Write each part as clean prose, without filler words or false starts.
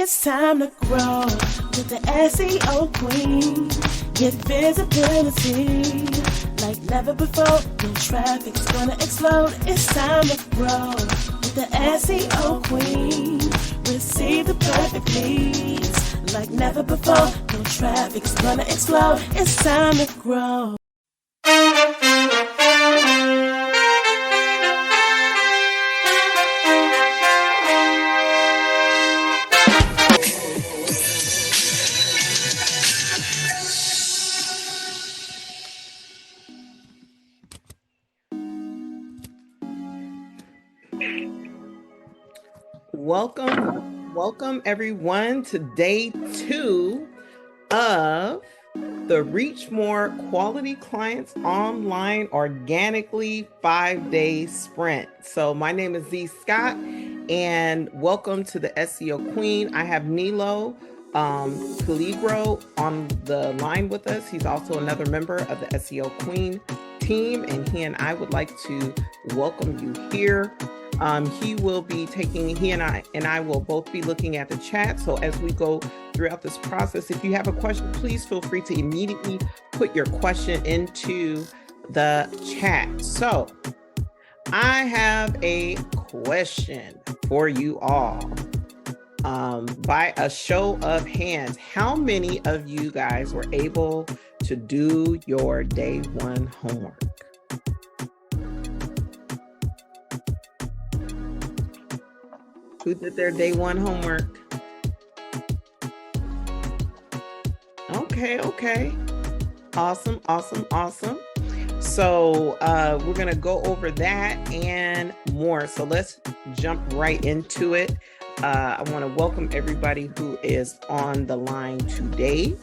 It's time to grow with the SEO Queen. Get visibility like never before. No traffic's gonna explode. It's time to grow with the SEO Queen. Receive the perfect leads like never before. No traffic's gonna explode. It's time to grow. Welcome everyone to day 2 of the Reach More Quality Clients Online Organically 5-day sprint. So my name is Z Scott and welcome to the SEO Queen. I have Nilo Peligro on the line with us. He's also another member of the SEO Queen team, and he and I would like to welcome you here. He and I will both be looking at the chat. So as we go throughout this process, if you have a question, please feel free to immediately put your question into the chat. So I have a question for you all. By a show of hands, how many of you guys were able to do your day 1 homework? Who did their day 1 homework? Okay. Awesome. So we're going to go over that and more. So let's jump right into it. I want to welcome everybody who is on the line today.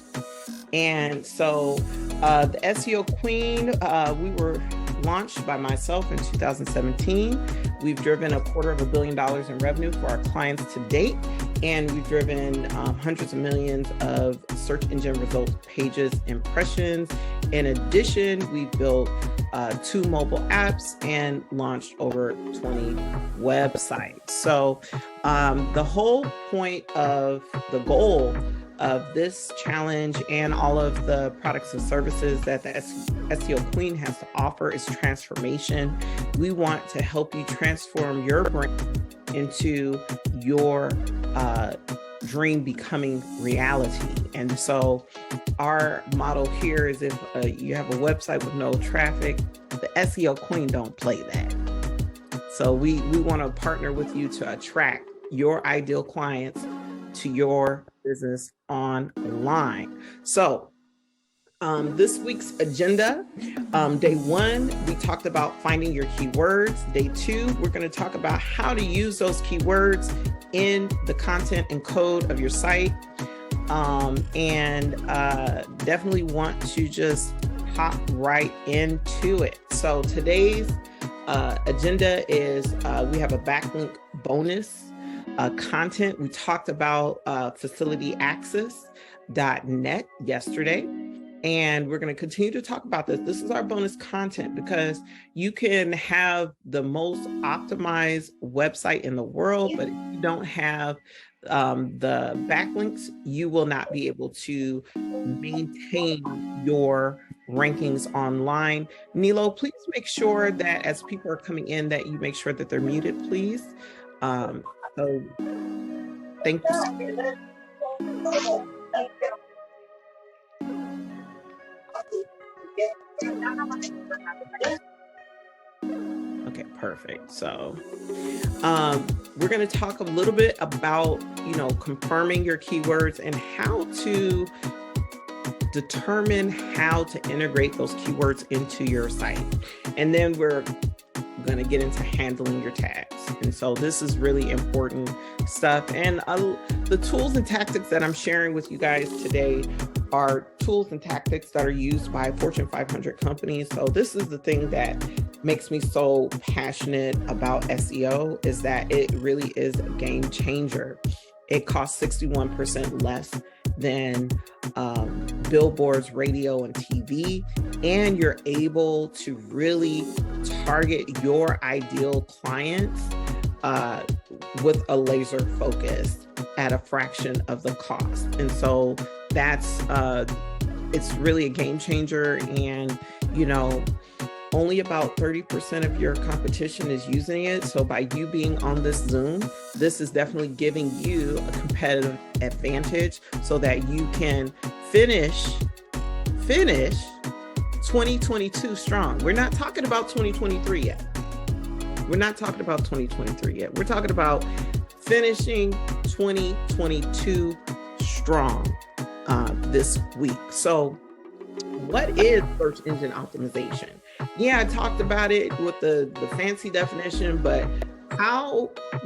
And so the SEO Queen, we were launched by myself in 2017. We've driven $250 million in revenue for our clients to date, and we've driven hundreds of millions of search engine results pages impressions. In addition, we've built 2 mobile apps and launched over 20 websites. So the whole point of the goal of this challenge and all of the products and services that the SEO Queen has to offer is transformation. We want to help you transform your brand into your dream becoming reality. And so our motto here is if you have a website with no traffic, the SEO Queen don't play that. So we want to partner with you to attract your ideal clients to your business online. So this week's agenda, day 1, we talked about finding your keywords. Day 2, we're going to talk about how to use those keywords in the content and code of your site. And definitely want to just hop right into it. So today's agenda is we have a backlink bonus content. We talked about facilityaccess.net yesterday, and we're going to continue to talk about this. This is our bonus content because you can have the most optimized website in the world, but if you don't have the backlinks, you will not be able to maintain your rankings online. Nilo, please make sure that as people are coming in that you make sure that they're muted, please. So thank you. Okay, perfect. So we're going to talk a little bit about, confirming your keywords and how to determine how to integrate those keywords into your site. And then we're going to get into handling your tags. And so this is really important stuff. And the tools and tactics that I'm sharing with you guys today are tools and tactics that are used by Fortune 500 companies. So this is the thing that makes me so passionate about SEO, is that it really is a game changer. It costs 61% less than billboards, radio, and TV, and you're able to really target your ideal clients with a laser focus. at a fraction of the cost. And so that's it's really a game changer. And only about 30% of your competition is using it. So by you being on this Zoom, this is definitely giving you a competitive advantage so that you can finish 2022 strong. We're not talking about 2023 yet. We're not talking about 2023 yet. We're talking about finishing 2022 strong this week. So what is search engine optimization? Yeah, I talked about it with the fancy definition, but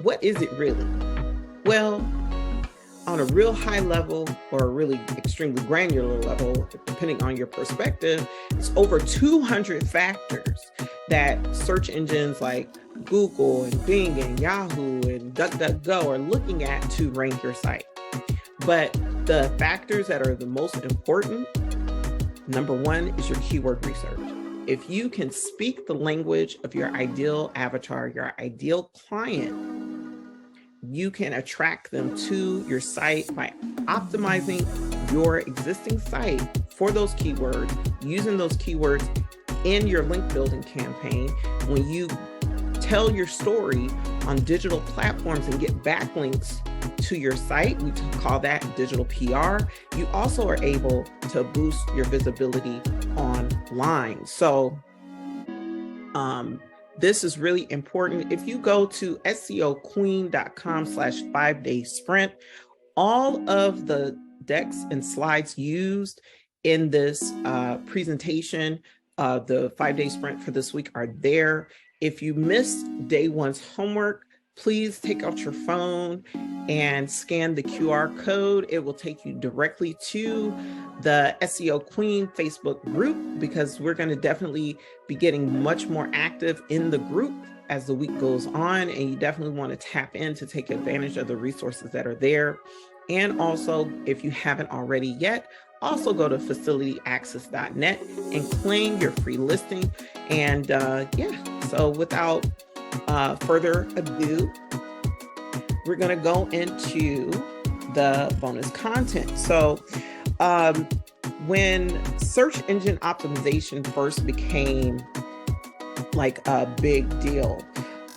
what is it really? Well, on a real high level or a really extremely granular level, depending on your perspective, it's over 200 factors that search engines like Google and Bing and Yahoo and DuckDuckGo are looking at to rank your site. But the factors that are the most important, number one is your keyword research. If you can speak the language of your ideal avatar, your ideal client, you can attract them to your site by optimizing your existing site for those keywords, using those keywords in your link building campaign. When you tell your story on digital platforms and get backlinks to your site, we call that digital PR. You also are able to boost your visibility online. So this is really important. If you go to SEOqueen.com/5-day sprint, all of the decks and slides used in this presentation, the 5-day sprint for this week are there. If you missed day one's homework, please take out your phone and scan the QR code. It will take you directly to the SEO Queen Facebook group, because we're going to definitely be getting much more active in the group as the week goes on. And you definitely want to tap in to take advantage of the resources that are there. And also, if you haven't already yet, also go to facilityaccess.net and claim your free listing. And so without further ado, we're going to go into the bonus content. So when search engine optimization first became like a big deal,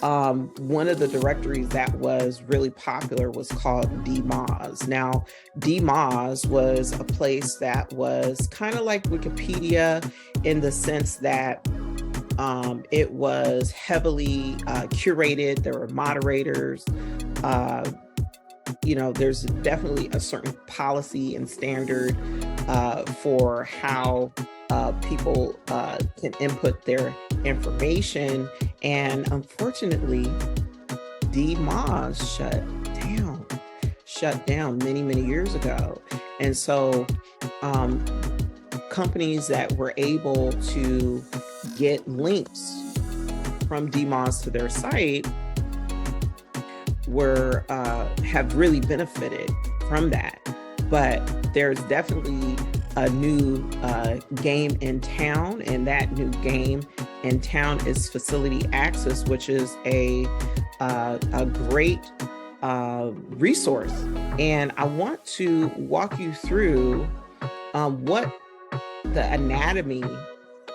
one of the directories that was really popular was called DMOZ. Now, DMOZ was a place that was kind of like Wikipedia in the sense that it was heavily curated. There were moderators. There's definitely a certain policy and standard for how people can input their information. And unfortunately, DMOZ shut down many, many years ago. And so companies that were able to get links from DMOZ to their site have really benefited from that. But there's definitely a new game in town, and that new game in town is Facility Access, which is a great resource. And I want to walk you through what the anatomy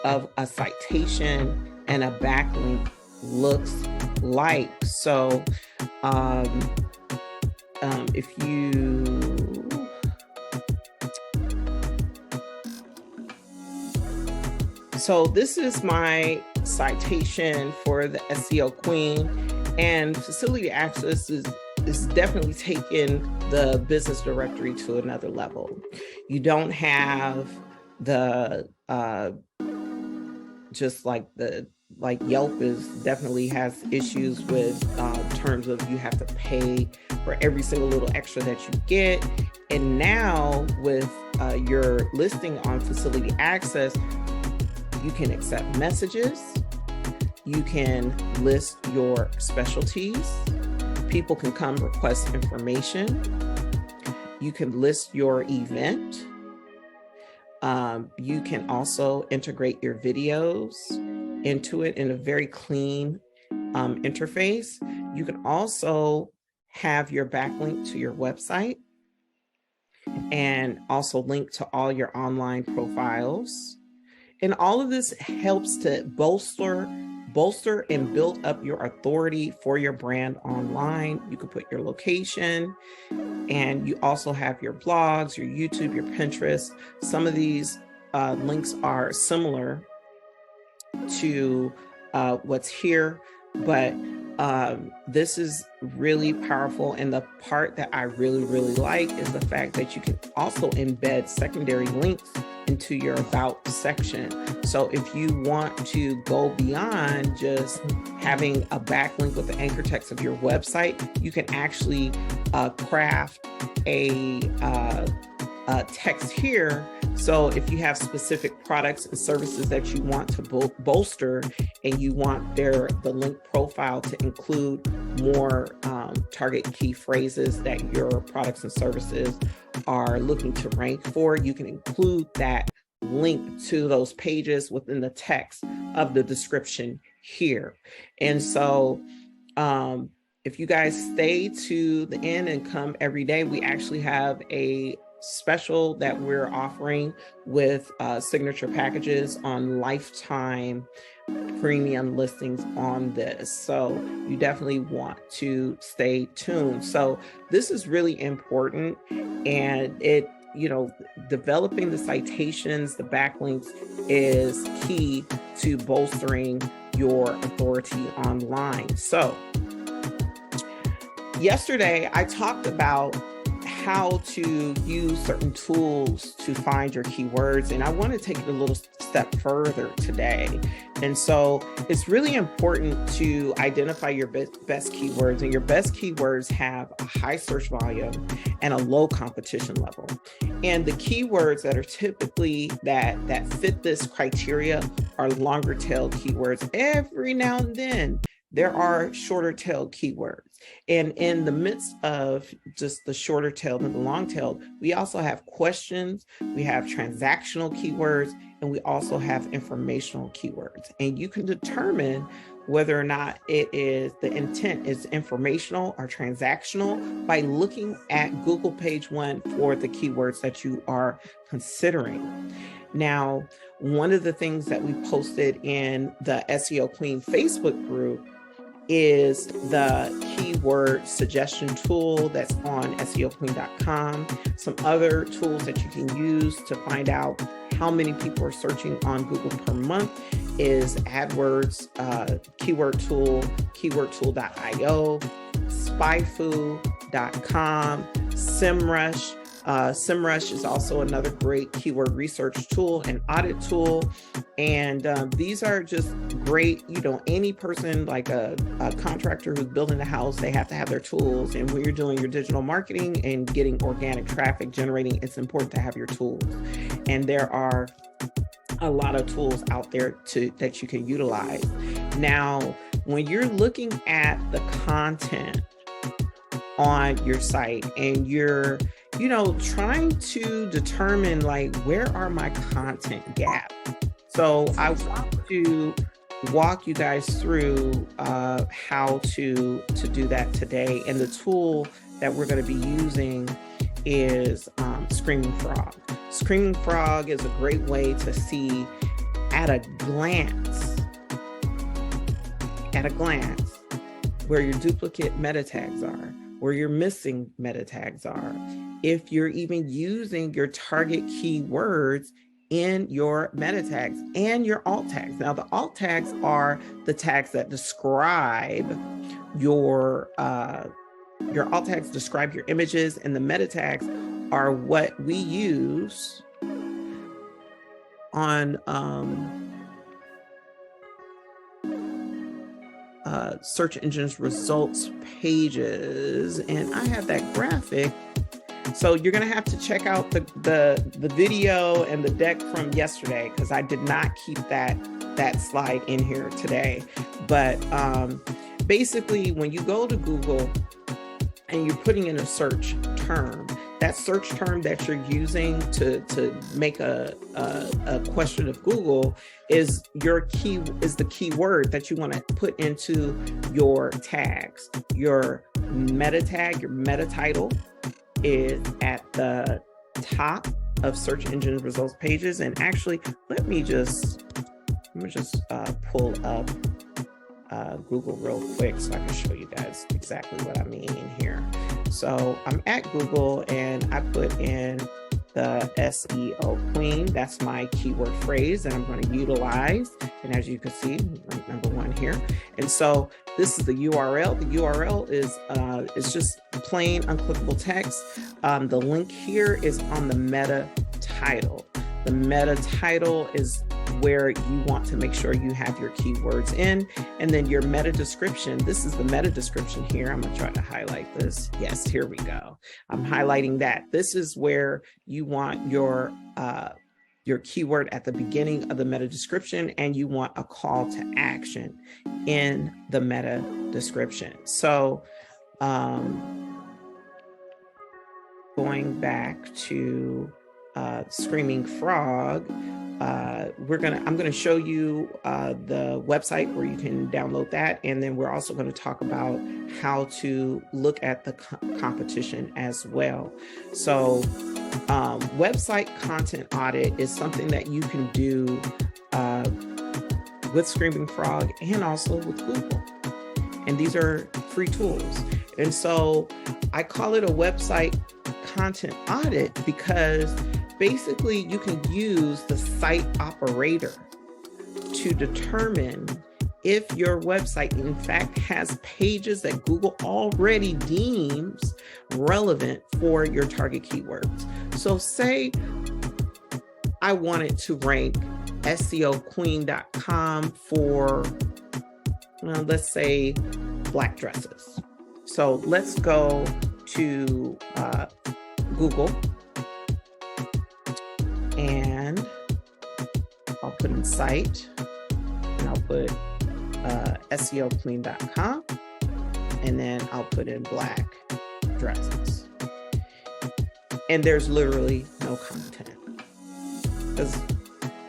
of a citation and a backlink looks like. So So this is my citation for the SEO Queen, and Facility Access is definitely taking the business directory to another level. You don't have the just like Yelp definitely has issues with terms of you have to pay for every single little extra that you get. And now with your listing on Facility Access, you can accept messages, you can list your specialties, people can come request information, you can list your event, you can also integrate your videos into it in a very clean interface. You can also have your backlink to your website and also link to all your online profiles. And all of this helps to bolster and build up your authority for your brand online. You can put your location, and you also have your blogs, your YouTube, your Pinterest. Some of these links are similar to what's here, but this is really powerful. And the part that I really, really like is the fact that you can also embed secondary links into your about section. So if you want to go beyond just having a backlink with the anchor text of your website, you can actually craft a text here. So if you have specific products and services that you want to bolster, and you want the link profile to include more target key phrases that your products and services are looking to rank for, you can include that link to those pages within the text of the description here. And so if you guys stay to the end and come every day, we actually have a special that we're offering with signature packages on lifetime premium listings on this. So you definitely want to stay tuned. So this is really important, and developing the citations, the backlinks is key to bolstering your authority online. So yesterday I talked about how to use certain tools to find your keywords, and I want to take it a little step further today. And so it's really important to identify your best keywords, and your best keywords have a high search volume and a low competition level. And the keywords that are typically that fit this criteria are longer tailed keywords. Every now and then there are shorter tailed keywords. And in the midst of just the shorter tailed and the long tailed, we also have questions, we have transactional keywords, and we also have informational keywords. And you can determine whether or not the intent is informational or transactional by looking at Google page 1 for the keywords that you are considering. Now, one of the things that we posted in the SEO Queen Facebook group is the keyword suggestion tool that's on SEOqueen.com. Some other tools that you can use to find out how many people are searching on Google per month is AdWords keyword tool, keywordtool.io, spyfu.com, SEMrush. SEMrush is also another great keyword research tool and audit tool. And these are just great, any person like a contractor who's building a house, they have to have their tools. And when you're doing your digital marketing and getting organic traffic generating, it's important to have your tools. And there are a lot of tools out there that you can utilize. Now, when you're looking at the content on your site and you're trying to determine where are my content gaps. So I want to walk you guys through how to do that today. And the tool that we're going to be using is Screaming Frog. Screaming Frog is a great way to see at a glance, where your duplicate meta tags are, where your missing meta tags are, if you're even using your target keywords in your meta tags and your alt tags. Now, the alt tags are the tags that describe your alt tags describe your images, and the meta tags are what we use on search engines results pages. And I have that graphic. So you're going to have to check out the video and the deck from yesterday, because I did not keep that slide in here today. But basically, when you go to Google and you're putting in a search term. That search term that you're using to make a question of Google is the keyword that you want to put into your tags. Your meta tag, your meta title is at the top of search engine results pages. And actually, let me just pull up Google real quick so I can show you guys exactly what I mean here. So I'm at Google and I put in the SEO Queen. That's my keyword phrase that I'm going to utilize. And as you can see, rank number 1 here. And so this is the URL. The URL is just plain unclickable text. The link here is on the meta title. The meta title is where you want to make sure you have your keywords in. And then your meta description, this is the meta description here. I'm gonna try to highlight this. Yes, here we go. I'm highlighting that. This is where you want your keyword at the beginning of the meta description, and you want a call to action in the meta description. So going back to Screaming Frog, I'm gonna show you the website where you can download that, and then we're also going to talk about how to look at the competition as well. So website content audit is something that you can do with Screaming Frog and also with Google, and these are free tools. And so I call it a website content audit because basically you can use the site operator to determine if your website in fact has pages that Google already deems relevant for your target keywords. So say I wanted to rank SEOqueen.com for, let's say, black dresses. So let's go to Google, and I'll put in site, and I'll put SEOqueen.com, and then I'll put in black dresses. And there's literally no content because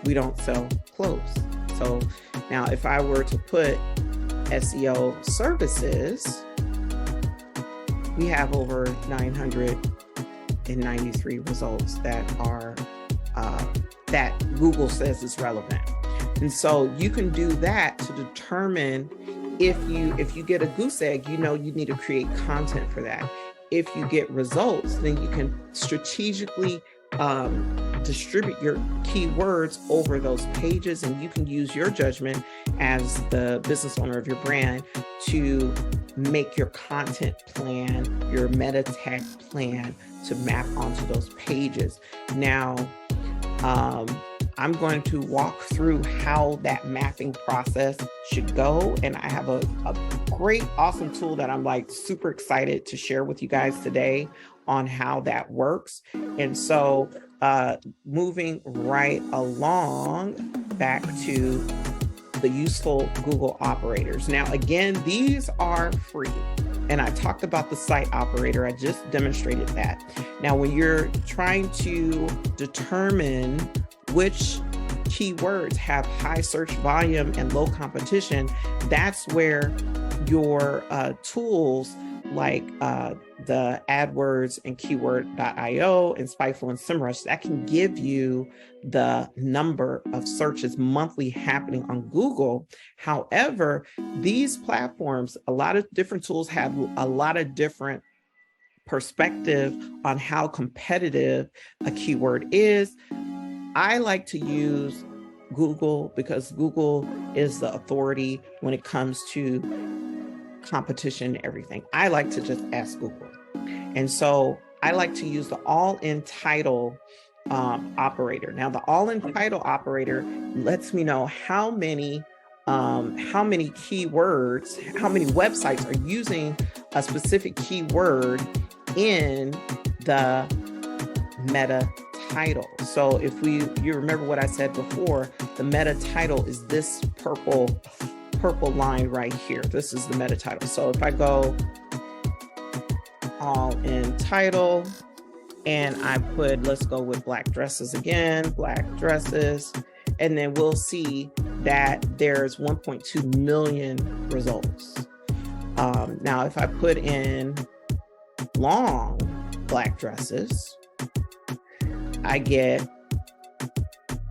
we don't sell clothes. So now if I were to put SEO services, we have over 993 results that are that Google says is relevant. And so you can do that to determine if you get a goose egg, you need to create content for that. If you get results, then you can strategically distribute your keywords over those pages, and you can use your judgment as the business owner of your brand to make your content plan, your meta tag plan to map onto those pages. Now, I'm going to walk through how that mapping process should go. And I have a great, awesome tool that I'm super excited to share with you guys today on how that works. And so moving right along back to the useful Google operators. Now, again, these are free. And I talked about the site operator. I just demonstrated that. Now, when you're trying to determine which keywords have high search volume and low competition, that's where your tools like the AdWords and Keyword.io and Spiteful and SEMrush, that can give you the number of searches monthly happening on Google. However, these platforms, a lot of different tools have a lot of different perspective on how competitive a keyword is. I like to use Google because Google is the authority when it comes to competition and everything. I like to just ask Google. And so I like to use the all-in title operator. Now, the all-in title operator lets me know how many keywords, how many websites are using a specific keyword in the meta title. So if you remember what I said before, the meta title is this purple line right here. This is the meta title. So if I go all in title, and I put, let's go with black dresses again, black dresses, and then we'll see that there's 1.2 million results. Now, if I put in long black dresses, I get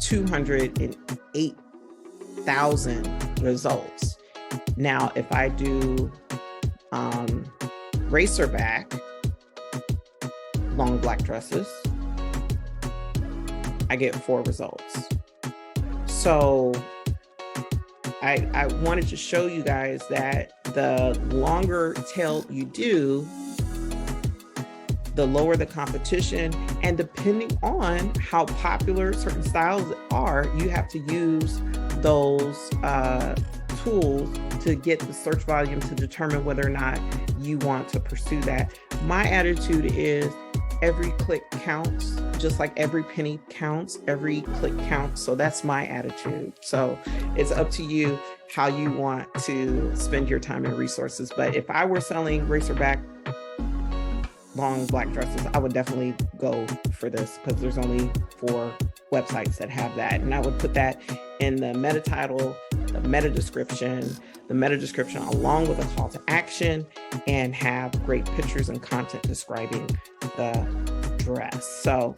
208,000 results. Now, if I do racerback long black dresses, I get 4 results. So I wanted to show you guys that the longer tail you do, the lower the competition, and depending on how popular certain styles are, you have to use those tools to get the search volume to determine whether or not you want to pursue that. My attitude is every click counts, just like every penny counts, every click counts. So that's my attitude. So it's up to you how you want to spend your time and resources. But if I were selling racerback long black dresses, I would definitely go for this because there's only 4 websites that have that. And I would put that in the meta title, the meta description along with a call to action, and have great pictures and content describing the dress. So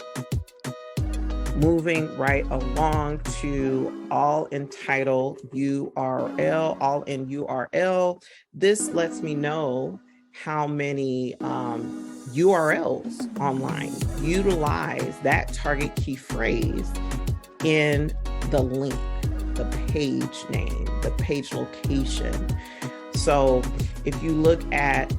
moving right along to all in title URL, all in URL. This lets me know how many URLs online utilize that target key phrase in the link, the page name, the page location. So if you look at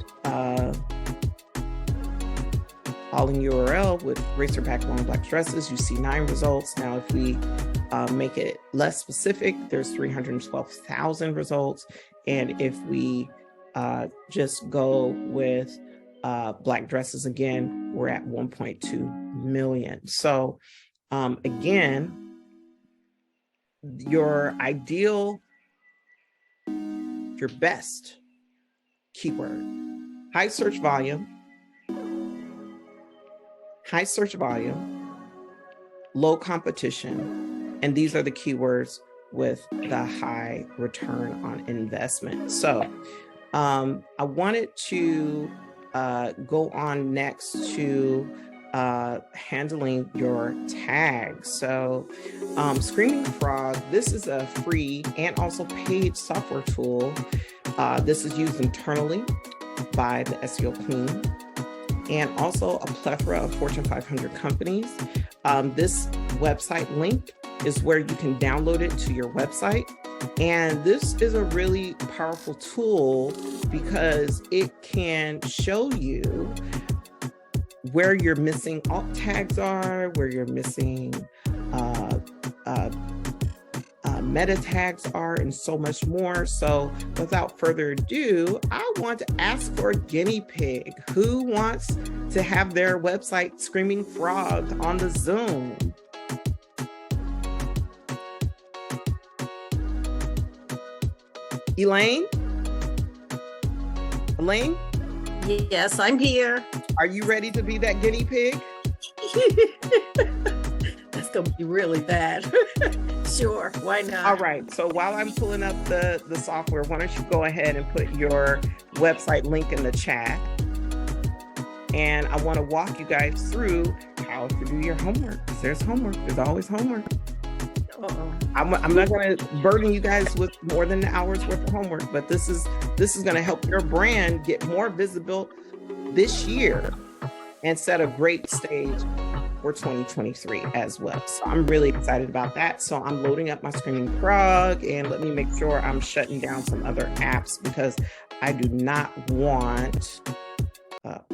all in URL with racerback long black dresses, you see 9 results. Now, if we make it less specific, there's 312,000 results. And if we just go with black dresses again, we're at 1.2 million. So again, your ideal, your best keyword, high search volume, low competition, and these are the keywords with the high return on investment. So I wanted to go on next to handling your tags. So Screaming Frog, this is a free and also paid software tool. This is used internally by the SEO Queen and also a plethora of Fortune 500 companies. This website link is where you can download it to your website. And this is a really powerful tool because it can show you where your missing alt tags are, where your missing meta tags are, and so much more. So without further ado, I want to ask for a guinea pig. Who wants to have their website Screaming Frog on the Zoom? Elaine? Elaine? Yes, I'm here. Are you ready to be that guinea pig? That's going to be really bad. Sure, why not? All right, so while I'm pulling up the software, why don't you go ahead and put your website link in the chat. And I want to walk you guys through how to do your homework. There's homework, there's always homework. I'm not going to burden you guys with more than an hour's worth of homework, but this is going to help your brand get more visible this year and set a great stage for 2023 as well. So I'm really excited about that. So I'm loading up my Screaming Frog, and let me make sure I'm shutting down some other apps because I do not want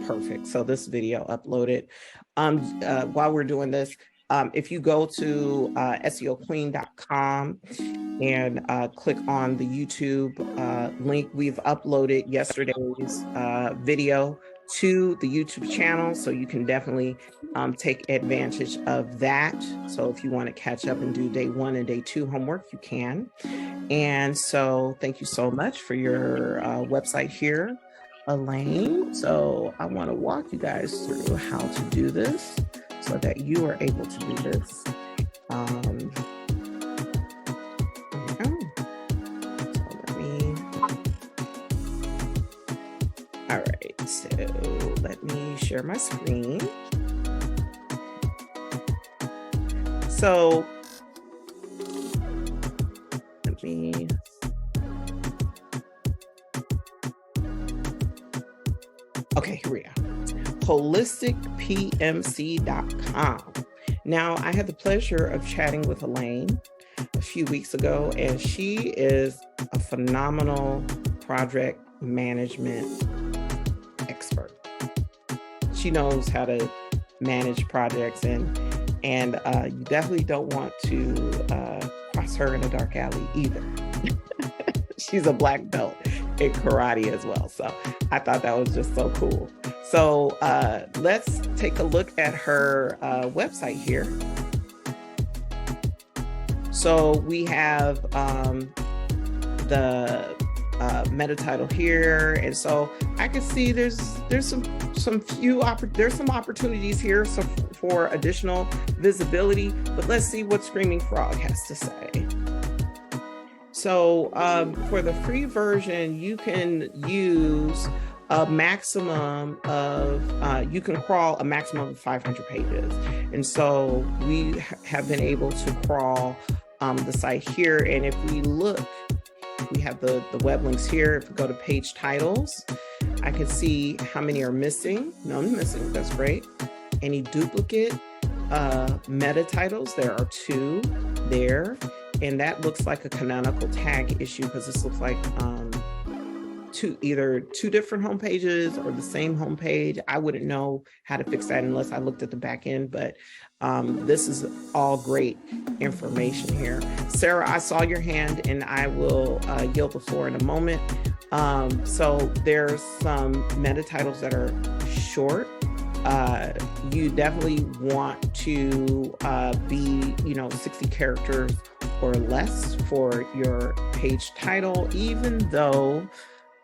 perfect. So this video uploaded. While we're doing this, if you go to SEOqueen.com and click on the YouTube link, we've uploaded yesterday's video to the YouTube channel, so you can definitely take advantage of that. So if you want to catch up and do day 1 and day 2 homework, you can. And so thank you so much for your website here. Elaine. So I want to walk you guys through how to do this so that you are able to do this. There we go. All right, so let me share my screen. So let me, okay, here we are. holisticpmc.com. Now, I had the pleasure of chatting with Elaine a few weeks ago, and she is a phenomenal project management expert. She knows how to manage projects, and you definitely don't want to cross her in a dark alley either. She's a black belt in karate as well. So I thought that was just so cool. So let's take a look at her website here. So we have the meta title here, and so I can see there's some opportunities here for additional visibility. But let's see what Screaming Frog has to say. So for the free version, you can use a maximum of, you can crawl a maximum of 500 pages. And so we have been able to crawl the site here. And if we look, we have the web links here. If we go to page titles, I can see how many are missing. None missing, that's great. Any duplicate meta titles, there are 2 there. And that looks like a canonical tag issue because this looks like either 2 different home pages or the same home page. I wouldn't know how to fix that unless I looked at the back end, but this is all great information here. Sarah, I saw your hand and I will yield the floor in a moment. So there's some meta titles that are short. You definitely want to be, 60 characters or less for your page title, even though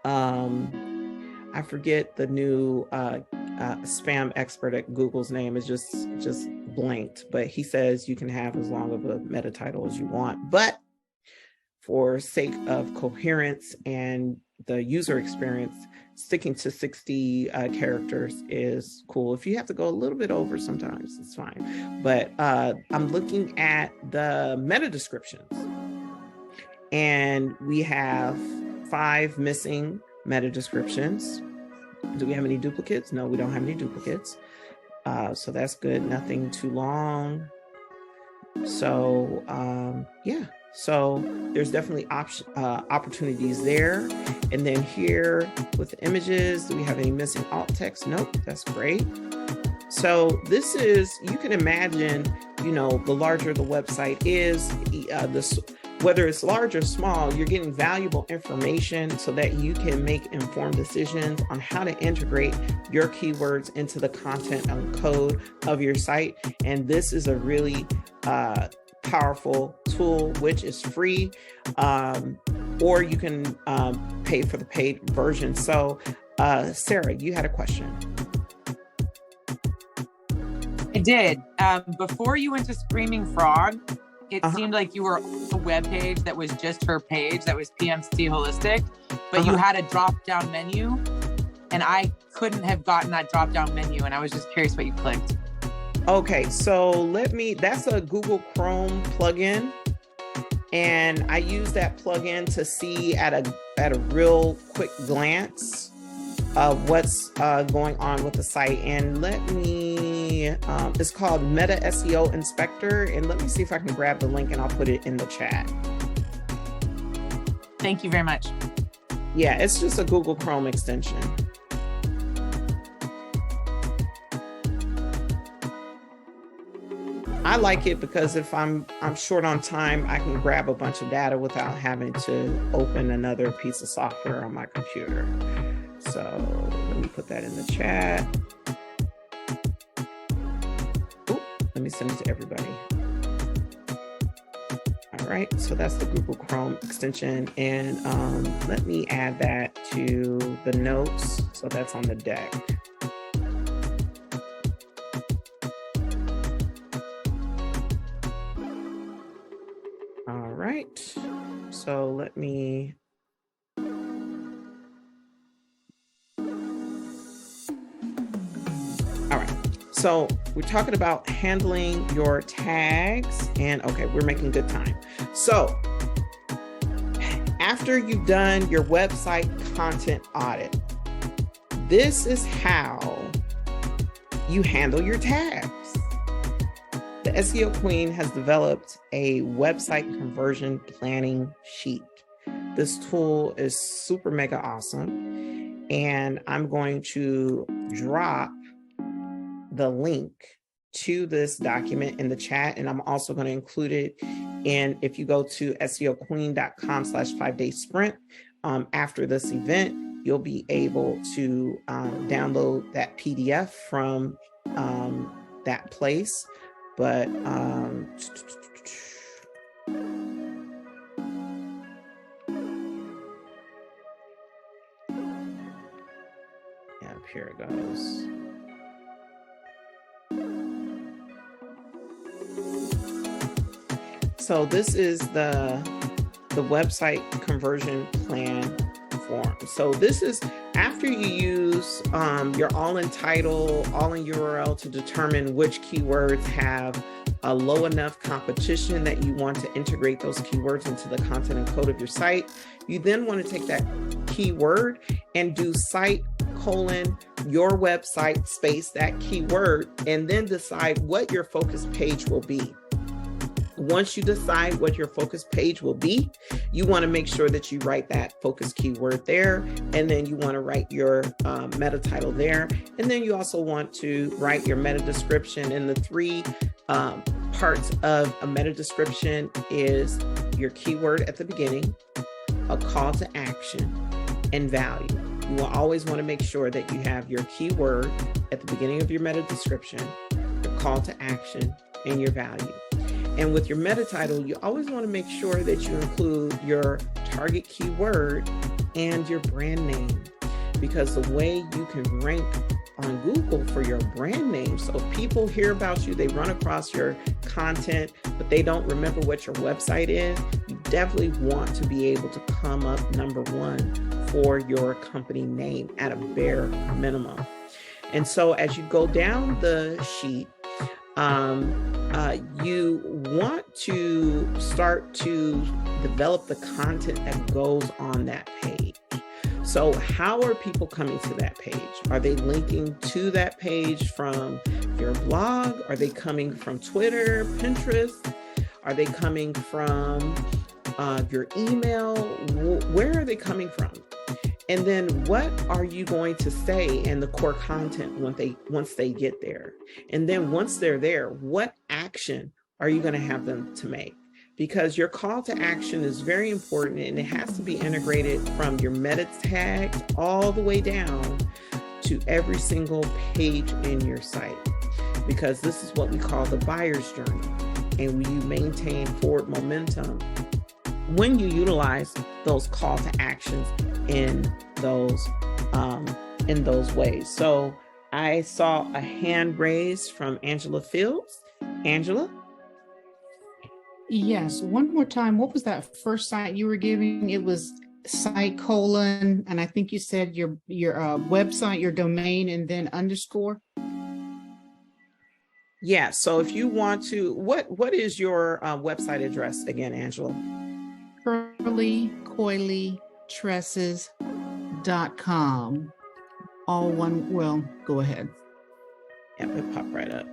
I forget the new spam expert at Google's name is just blanked, but he says you can have as long of a meta title as you want. But for sake of coherence and the user experience, sticking to 60 characters is cool. If you have to go a little bit over, sometimes it's fine. But I'm looking at the meta descriptions, and we have 5 missing meta descriptions. Do we have any duplicates? No, we don't have any duplicates. So that's good. Nothing too long. So yeah. So there's definitely opportunities there. And then here with the images, do we have any missing alt text? Nope, that's great. So this is, you can imagine, the larger the website is, whether it's large or small, you're getting valuable information so that you can make informed decisions on how to integrate your keywords into the content and code of your site. And this is a really powerful tool, which is free, or you can pay for the paid version. So Sarah, you had a question. I did. Before you went to Screaming Frog, it seemed like you were on a web page that was just her page, that was PMC Holistic, but you had a drop-down menu, and I couldn't have gotten that drop-down menu, and I was just curious what you clicked. Okay, so that's a Google Chrome plugin, and I use that plugin to see at a real quick glance what's going on with the site. And it's called Meta SEO Inspector, and let me see if I can grab the link and I'll put it in the chat. Thank you very much. Yeah, it's just a Google Chrome extension. I like it because if I'm short on time, I can grab a bunch of data without having to open another piece of software on my computer. So let me put that in the chat. Ooh, let me send it to everybody. All right, so that's the Google Chrome extension. And let me add that to the notes. So that's on the deck. All right, so let me. All right, so we're talking about handling your tags, and okay, we're making good time. So after you've done your website content audit, this is how you handle your tags. The SEO Queen has developed a website conversion planning sheet. This tool is super mega awesome, and I'm going to drop the link to this document in the chat, and I'm also going to include it in, if you go to seoqueen.com/5-day-sprint, after this event, you'll be able to download that PDF from that place. But yeah, here it goes. So this is the website conversion plan form. So this is after you use your all-in title, all-in URL to determine which keywords have a low enough competition that you want to integrate those keywords into the content and code of your site. You then want to take that keyword and do site : your website space that keyword, and then decide what your focus page will be. Once you decide what your focus page will be, you want to make sure that you write that focus keyword there, and then you want to write your meta title there, and then you also want to write your meta description. And the three parts of a meta description is your keyword at the beginning, a call to action, and value. You will always want to make sure that you have your keyword at the beginning of your meta description, your call to action, and your value. And with your meta title, you always want to make sure that you include your target keyword and your brand name, because the way you can rank on Google for your brand name, so if people hear about you, they run across your content, but they don't remember what your website is, you definitely want to be able to come up number one for your company name at a bare minimum. And so as you go down the sheet, you want to start to develop the content that goes on that page. So how are people coming to that page? Are they linking to that page from your blog? Are they coming from Twitter, Pinterest? Are they coming from your email? Where are they coming from? And then what are you going to say in the core content once they get there? And then once they're there, what action are you going to have them to make? Because your call to action is very important, and it has to be integrated from your meta tags all the way down to every single page in your site, because this is what we call the buyer's journey. And you maintain forward momentum when you utilize those call to actions in those ways. So I saw a hand raised from Angela Fields. Angela? Yes. One more time. What was that first site you were giving? It was site : and I think you said your website, your domain, and then underscore. Yeah. So if you want to, what is your website address again, Angela? curlycoilytresses.com. All one. Well, go ahead. Yeah, it popped right up.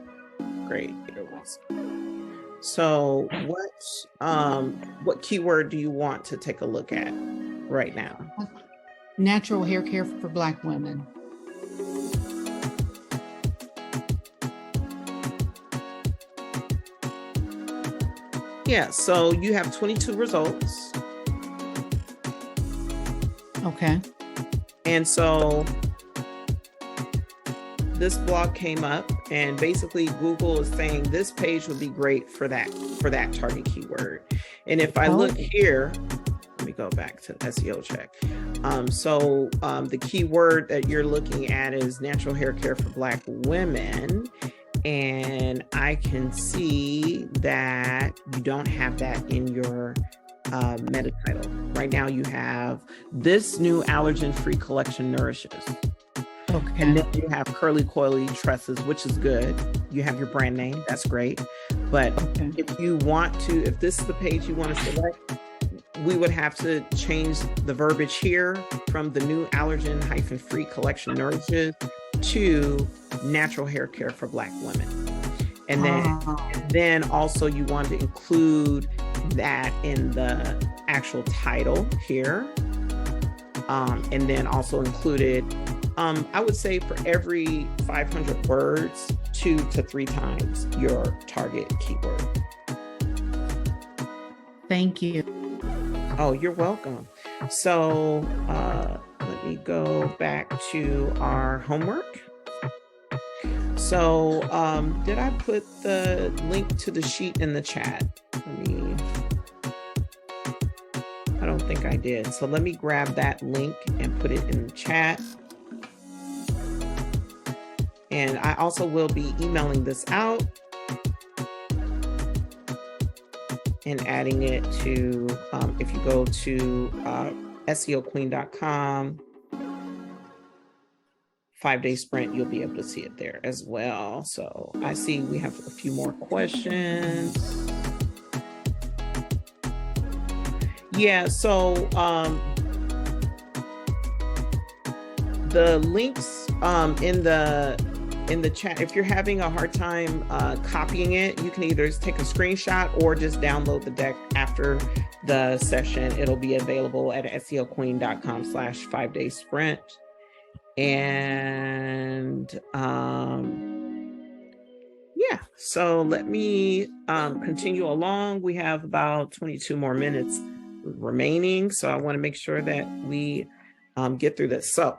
Great. Here it was. So what keyword do you want to take a look at right now? Natural hair care for Black women. Yeah, so you have 22 results. Okay. And so this blog came up, and basically Google is saying this page would be great for that target keyword. And if I look here, let me go back to SEO check. The keyword that you're looking at is natural hair care for Black women. And I can see that you don't have that in your meta title. Right now you have this new allergen-free collection nourishes. Okay. And then you have curly coily tresses, which is good. You have your brand name, that's great. But if you want to, if this is the page you want to select, we would have to change the verbiage here from the new allergen-free collection nourishes to natural hair care for Black women. And then also you want to include that in the actual title here. And then also included, I would say for every 500 words, 2 to 3 times your target keyword. Thank you. Oh, you're welcome. So let me go back to our homework. So did I put the link to the sheet in the chat? I don't think I did. So let me grab that link and put it in the chat. And I also will be emailing this out and adding it to, if you go to SEOqueen.com, 5-day sprint, you'll be able to see it there as well. So I see we have a few more questions. Yeah, so the links in the chat, if you're having a hard time copying it, you can either take a screenshot or just download the deck after the session. It'll be available at SEOqueen.com/5-day sprint. And yeah, so let me continue along. We have about 22 more minutes remaining, so I want to make sure that we get through this. So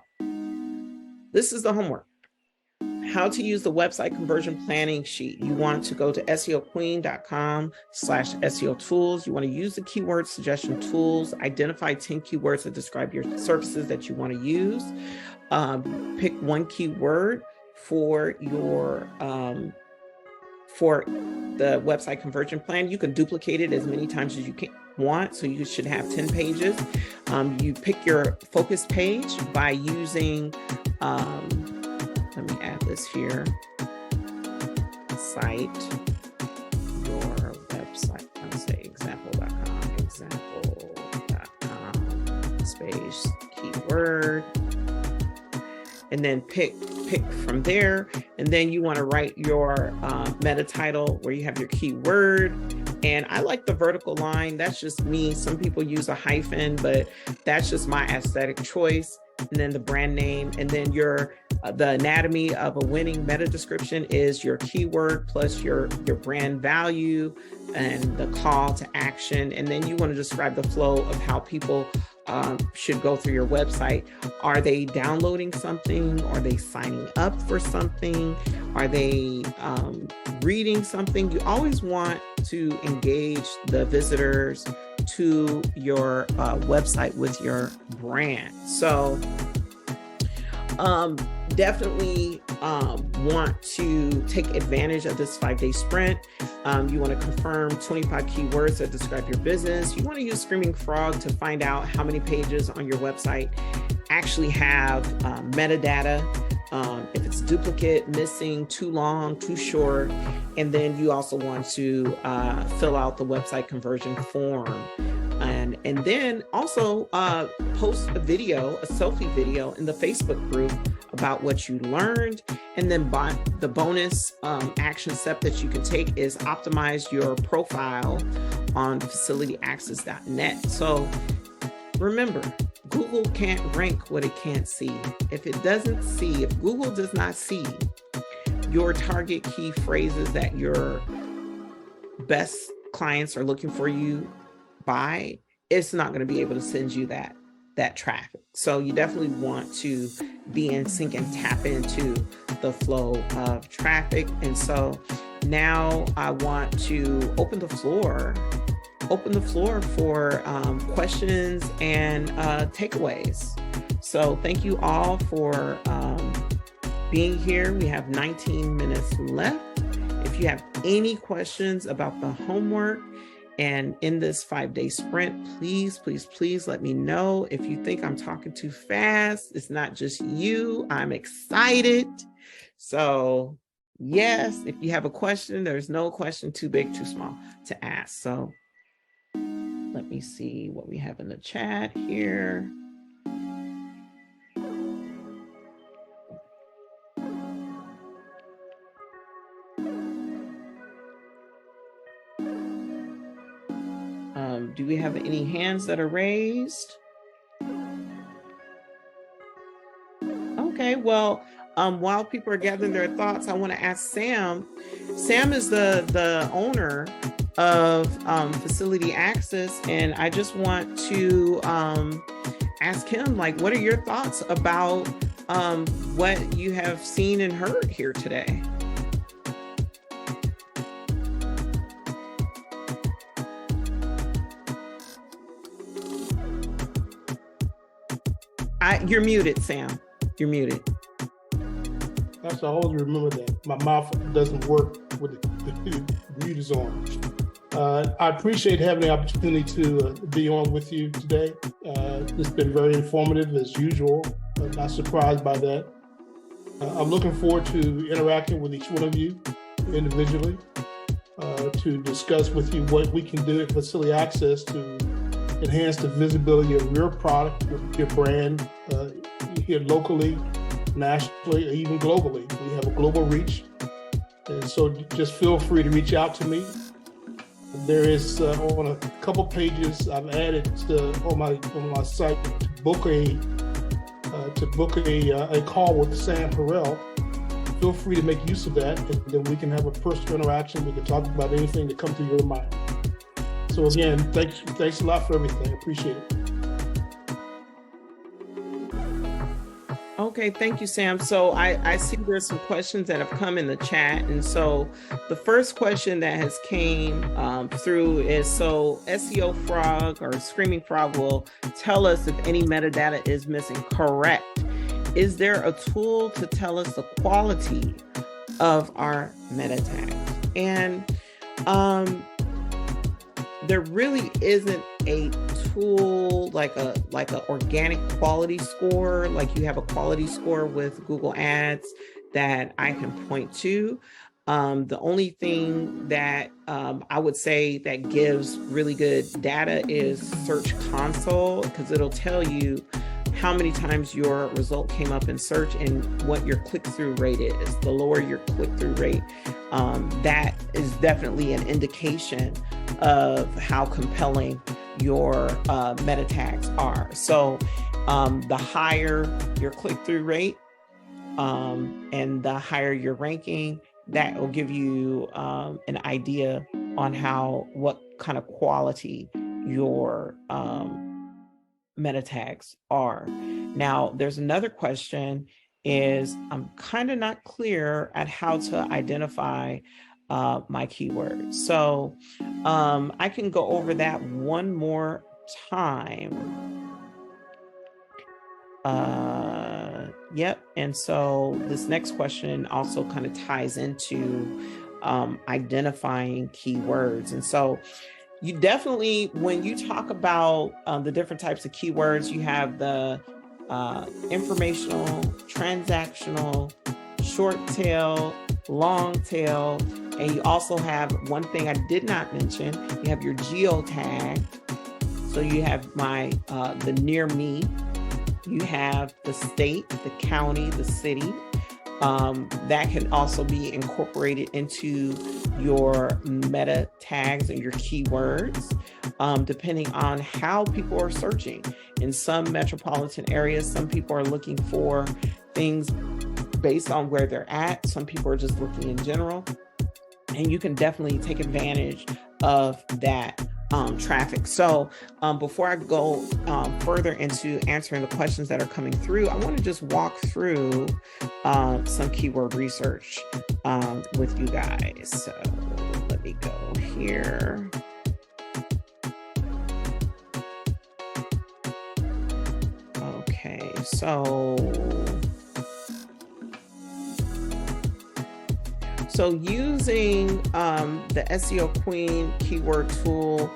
this is the homework. How to use the website conversion planning sheet. You want to go to SEOqueen.com/SEO tools. You want to use the keyword suggestion tools, identify 10 keywords that describe your services that you want to use. Pick one keyword for your for the website conversion plan. You can duplicate it as many times as you want, so you should have 10 pages. You pick your focus page by using let me add this here. Cite your website. Let's say example.com space keyword. And then pick from there. And then you want to write your meta title where you have your keyword. And I like the vertical line. That's just me. Some people use a hyphen, but that's just my aesthetic choice. And then the brand name, and then the anatomy of a winning meta description is your keyword plus your brand value and the call to action. And then you want to describe the flow of how people should go through your website. Are they downloading something? Are they signing up for something? Are they reading something? You always want to engage the visitors to your website with your brand. So definitely want to take advantage of this 5-day sprint. You want to confirm 25 keywords that describe your business. You want to use Screaming Frog to find out how many pages on your website actually have metadata. If it's duplicate, missing, too long, too short. And then you also want to fill out the website conversion form. And then also post a video, a selfie video in the Facebook group about what you learned. And then the bonus action step that you can take is optimize your profile on facilityaccess.net. So remember, Google can't rank what it can't see. If Google does not see your target key phrases that your best clients are looking for you by, it's not going to be able to send you that traffic. So you definitely want to be in sync and tap into the flow of traffic. And so now I want to open the floor open the floor for questions and takeaways. So thank you all for being here. We have 19 minutes left. If you have any questions about the homework and in this 5-day sprint, please, please, please let me know. If you think I'm talking too fast, it's not just you. I'm excited. So yes, if you have a question, there's no question too big, too small to ask. So let me see what we have in the chat here. Do we have any hands that are raised? Okay, well, while people are gathering their thoughts, I want to ask Sam. Sam is the owner of Facility Access, and I just want to ask him, like, what are your thoughts about what you have seen and heard here today? You're muted, Sam. You're muted. I have to always remember that my mouth doesn't work with the mute is on. I appreciate having the opportunity to be on with you today. It's been very informative as usual. I'm not surprised by that. I'm looking forward to interacting with each one of you individually to discuss with you what we can do at Facility Access to enhance the visibility of your product, your brand here locally, nationally, or even globally. We have a global reach. And so just feel free to reach out to me. There is on a couple pages I've added on my site to book a call with Sam Harrell. Feel free to make use of that, and then we can have a personal interaction. We can talk about anything that comes to your mind. So again, thanks a lot for everything. I appreciate it. Okay, thank you, Sam. So I see there's some questions that have come in the chat. And so the first question that has came through is, so SEO Frog or Screaming Frog will tell us if any metadata is missing. Correct. Is there a tool to tell us the quality of our meta tags? And there really isn't a tool like a organic quality score, like you have a quality score with Google Ads that I can point to. The only thing that I would say that gives really good data is Search Console, because it'll tell you how many times your result came up in search and what your click-through rate is. The lower your click-through rate, that is definitely an indication of how compelling your meta tags are. So the higher your click-through rate and the higher your ranking, that will give you an idea on what kind of quality your meta tags are. Now, there's another question is, I'm kind of not clear at how to identify my keywords. So I can go over that one more time. Yep. And so this next question also kind of ties into identifying keywords. And so you definitely, when you talk about the different types of keywords, you have the informational, transactional, short tail, long tail, and you also have one thing I did not mention, you have your geo tag. So you have the near me, you have the state, the county, the city. That can also be incorporated into your meta tags and your keywords, depending on how people are searching. In some metropolitan areas, some people are looking for things based on where they're at. Some people are just looking in general. And you can definitely take advantage of that traffic. So before I go further into answering the questions that are coming through, I want to just walk through some keyword research with you guys. So let me go here. So using the SEO Queen keyword tool,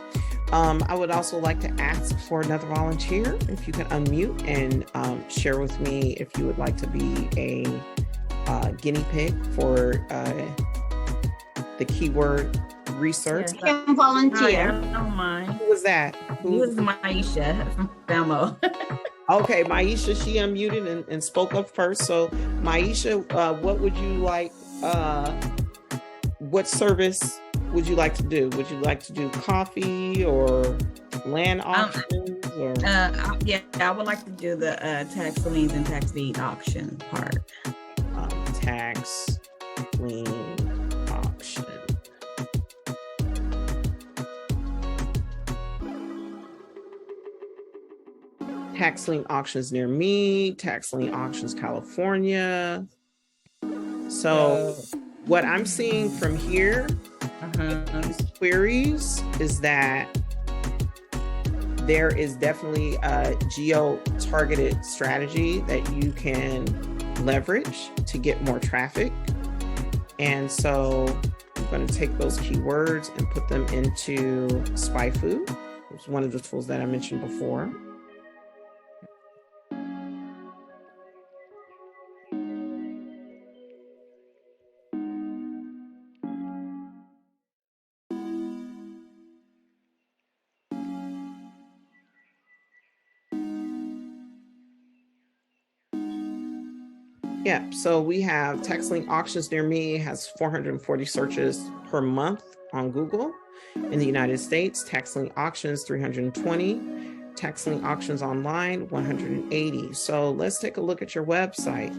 I would also like to ask for another volunteer. If you can unmute and share with me if you would like to be a guinea pig for the keyword research. I can volunteer. I don't mind. Who was that? Who was Maisha from Famo? Okay, Maisha, she unmuted and spoke up first. So Maisha, what would you like, what service would you like to do? Would you like to do coffee or land auctions? Or? Yeah, I would like to do the tax liens and tax deed auction part. Tax lien auction. Tax lien auctions near me, tax lien auctions California. So what I'm seeing from here, these queries, is that there is definitely a geo-targeted strategy that you can leverage to get more traffic. And so I'm going to take those keywords and put them into SpyFu, which is one of the tools that I mentioned before. Yeah, so we have tax lien auctions near me has 440 searches per month on Google. In the United States, tax lien auctions 320, tax lien auctions online 180. So let's take a look at your website.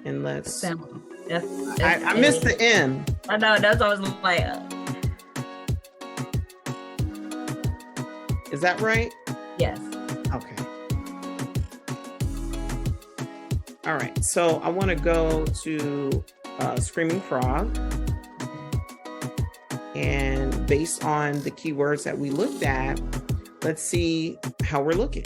And let's, I missed the M. I know, that's what I was like. Is that right? Yes. Okay. All right, so I want to go to Screaming Frog. And based on the keywords that we looked at, let's see how we're looking.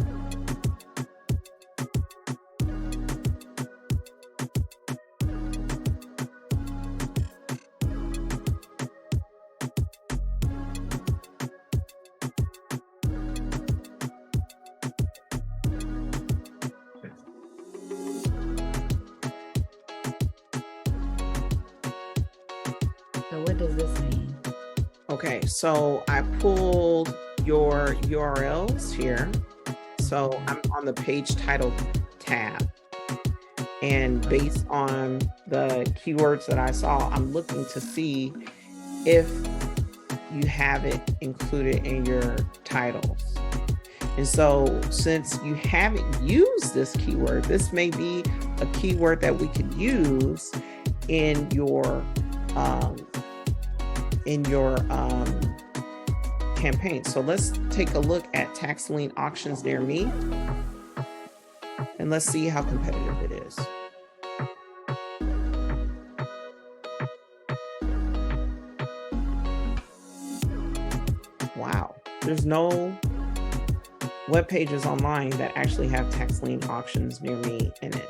So what does this mean? Okay, so I pulled your URLs here. So I'm on the page title tab. And based on the keywords that I saw, I'm looking to see if you have it included in your titles. And so since you haven't used this keyword, this may be a keyword that we could use in your campaign. So let's take a look at tax lien auctions near me, and let's see how competitive it is. Wow, there's no web pages online that actually have tax lien auctions near me in it.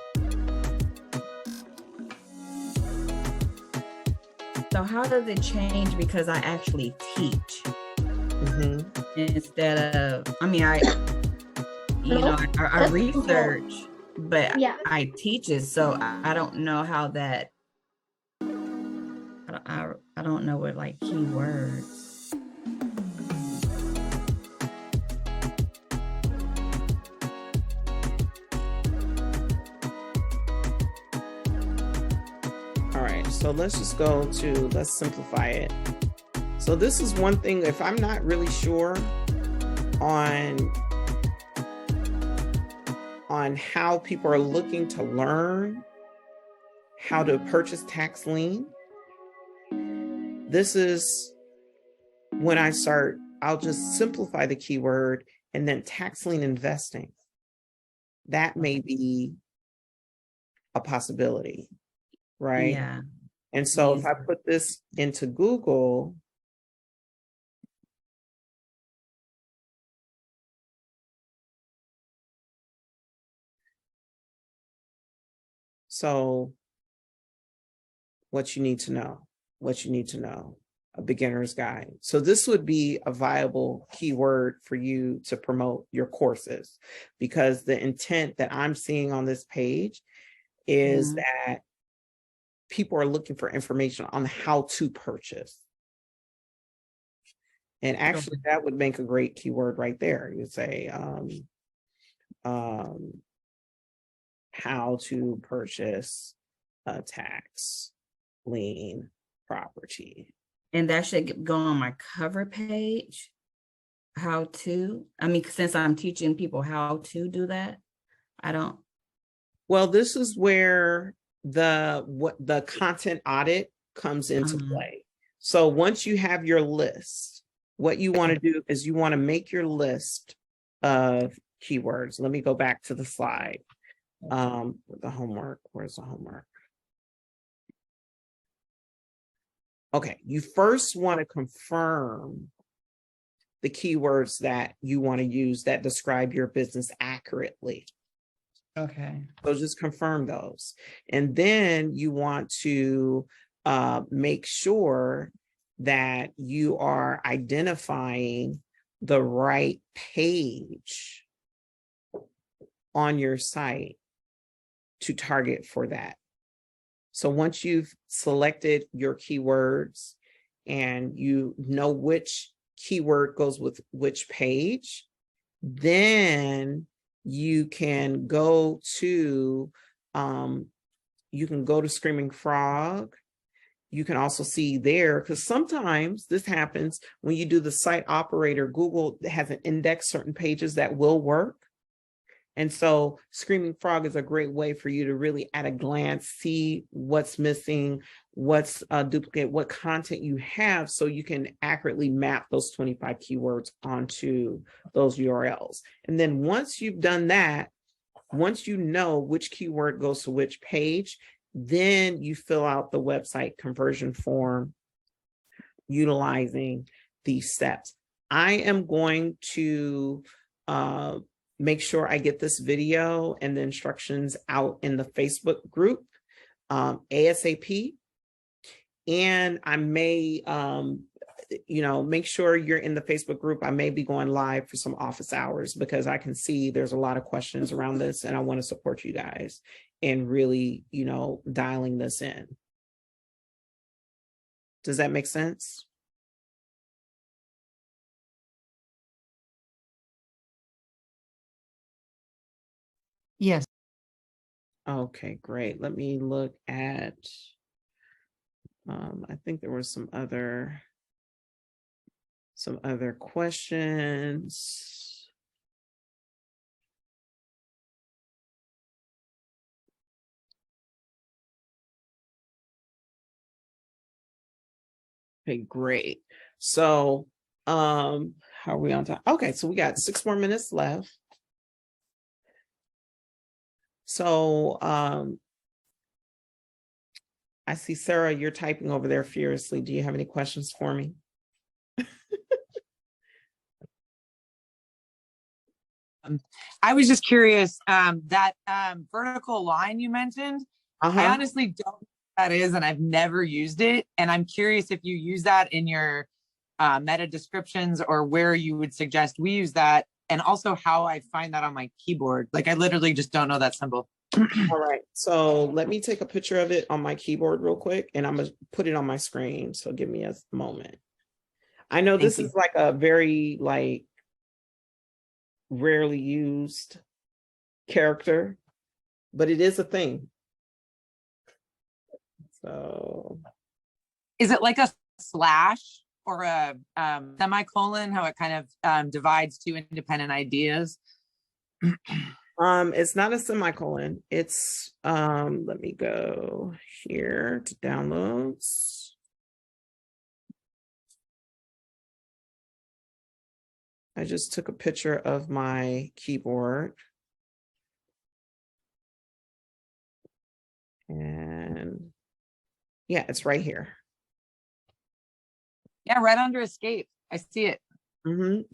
So how does it change because I actually teach instead of, I mean, I research, but I teach it. So I don't know how that, I don't know what like keywords. So let's just go to, let's simplify it. So this is one thing, if I'm not really sure on how people are looking to learn how to purchase tax lien, this is when I start, I'll just simplify the keyword and then tax lien investing. That may be a possibility, right? Yeah. And so if I put this into Google, So what you need to know, a beginner's guide. So this would be a viable keyword for you to promote your courses, because the intent that I'm seeing on this page is that people are looking for information on how to purchase. And actually that would make a great keyword right there. You'd say, how to purchase a tax lien property. And that should go on my cover page. How to, I mean, since I'm teaching people how to do that, I don't. Well, this is where the content audit comes into play. So once you have your list, what you want to do is you want to make your list of keywords. Let me go back to the slide. The homework, where's the homework? Okay, you first want to confirm the keywords that you want to use that describe your business accurately. Okay. So just confirm those. And then you want to make sure that you are identifying the right page on your site to target for that. So once you've selected your keywords and you know which keyword goes with which page, then you can go to Screaming Frog. You can also see there, because sometimes this happens when you do the site operator. Google has an index certain pages that will work. And so Screaming Frog is a great way for you to really at a glance see what's missing, what's duplicate, what content you have, so you can accurately map those 25 keywords onto those URLs. And then once you've done that, once you know which keyword goes to which page, then you fill out the website conversion form utilizing these steps. I am going to make sure I get this video and the instructions out in the Facebook group ASAP. And I may, make sure you're in the Facebook group. I may be going live for some office hours, because I can see there's a lot of questions around this, and I want to support you guys in really, dialing this in. Does that make sense? Yes. Okay, great. Let me look at, I think there were some other questions. Okay, great. So, how are we on time? Okay, so we got 6 more minutes left. So, I see Sarah, you're typing over there furiously. Do you have any questions for me? I was just curious, that vertical line you mentioned, I honestly don't know what that is, and I've never used it. And I'm curious if you use that in your meta descriptions, or where you would suggest we use that, and also how I find that on my keyboard. Like, I literally just don't know that symbol. All right, so let me take a picture of it on my keyboard real quick, and I'm gonna put it on my screen. So give me a moment. I know this is like a very rarely used character, but it is a thing. So is it like a slash or a semicolon, how it kind of divides two independent ideas? It's not a semicolon. It's let me go here to downloads. I just took a picture of my keyboard. And yeah, it's right here. Yeah, right under escape. I see it.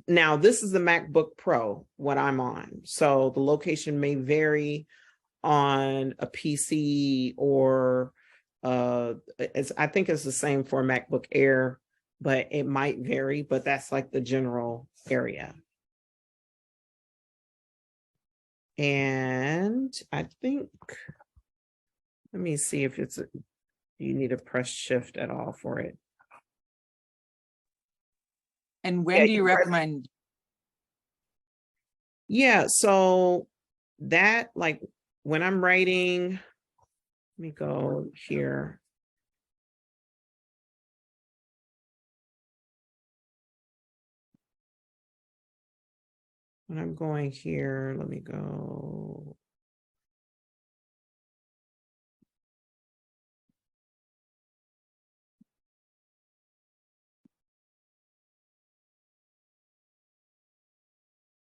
Now, this is the MacBook Pro, what I'm on. So the location may vary on a PC or I think it's the same for MacBook Air, but it might vary, but that's like the general area. And I think, let me see if you need to press shift at all for it. And when do you recommend? Yeah, so that, like, when I'm writing, let me go here. When I'm going here, let me go.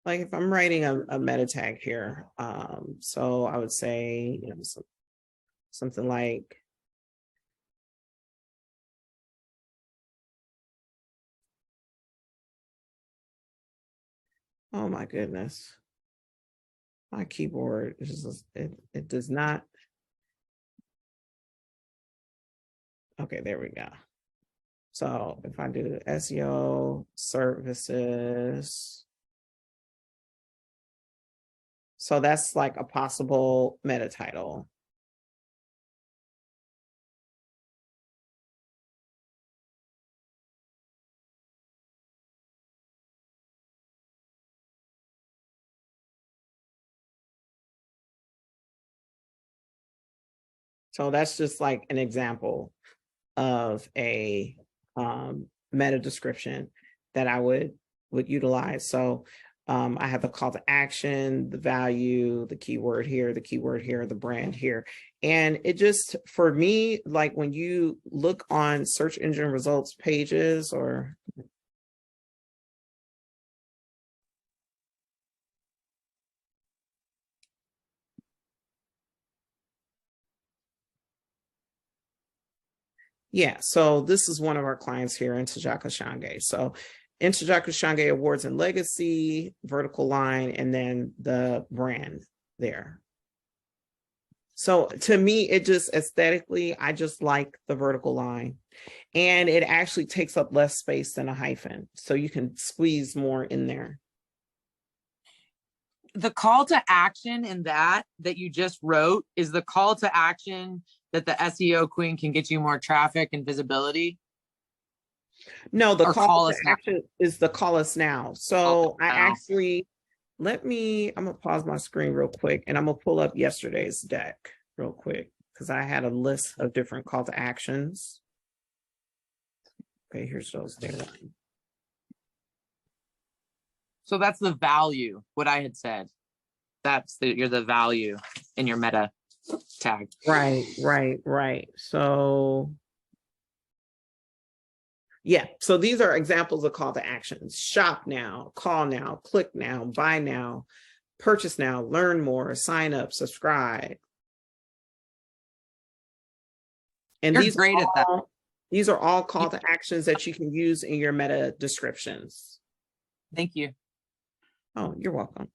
Like if I'm writing a meta tag here, so I would say, you know, something like, oh my goodness, my keyboard is just, it does not. Okay, there we go. So if I do SEO services, so that's like a possible meta title. So that's just like an example of a meta description that I would utilize. So I have the call to action, the value, the keyword here, the brand here. And it just, for me, like when you look on search engine results pages or yeah, so this is one of our clients here in Tajaka Shange. So in Tajaka Shange Awards and Legacy, vertical line, and then the brand there. So to me, it just aesthetically, I just like the vertical line. And it actually takes up less space than a hyphen. So you can squeeze more in there. The call to action in that you just wrote is the call to action that the SEO Queen can get you more traffic and visibility? No, the call to now. action is the call us now. So I actually, I'm gonna pause my screen real quick and I'm gonna pull up yesterday's deck real quick because I had a list of different call to actions. Okay, here's those there. So that's the value, what I had said. You're the value in your meta tag. Right. So yeah, so these are examples of call to actions. Shop now, call now, click now, buy now, purchase now, learn more, sign up, subscribe. And You're great at that. These are all call to actions that you can use in your meta descriptions. Thank you. Oh, you're welcome.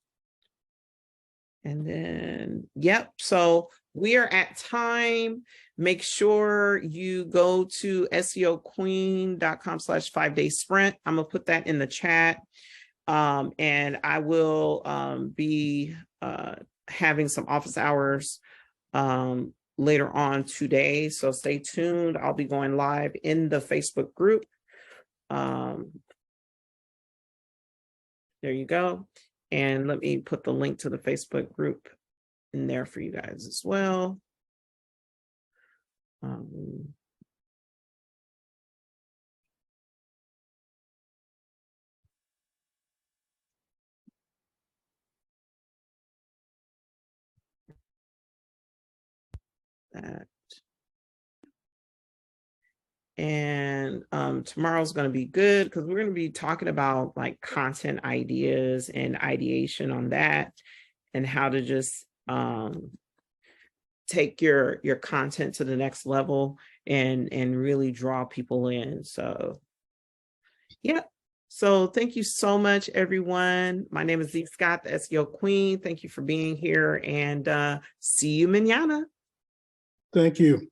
And then, yep, so we are at time. Make sure you go to seoqueen.com/5-day sprint. I'm gonna put that in the chat. And I will be having some office hours later on today. So stay tuned. I'll be going live in the Facebook group. There you go. And let me put the link to the Facebook group in there for you guys as well. That. And tomorrow's going to be good because we're going to be talking about like content ideas and ideation on that and how to just take your content to the next level and really draw people in. So yeah, So thank you so much, everyone. My name is Zeke Scott, the SEO Queen. Thank you for being here, and see you mañana. Thank you.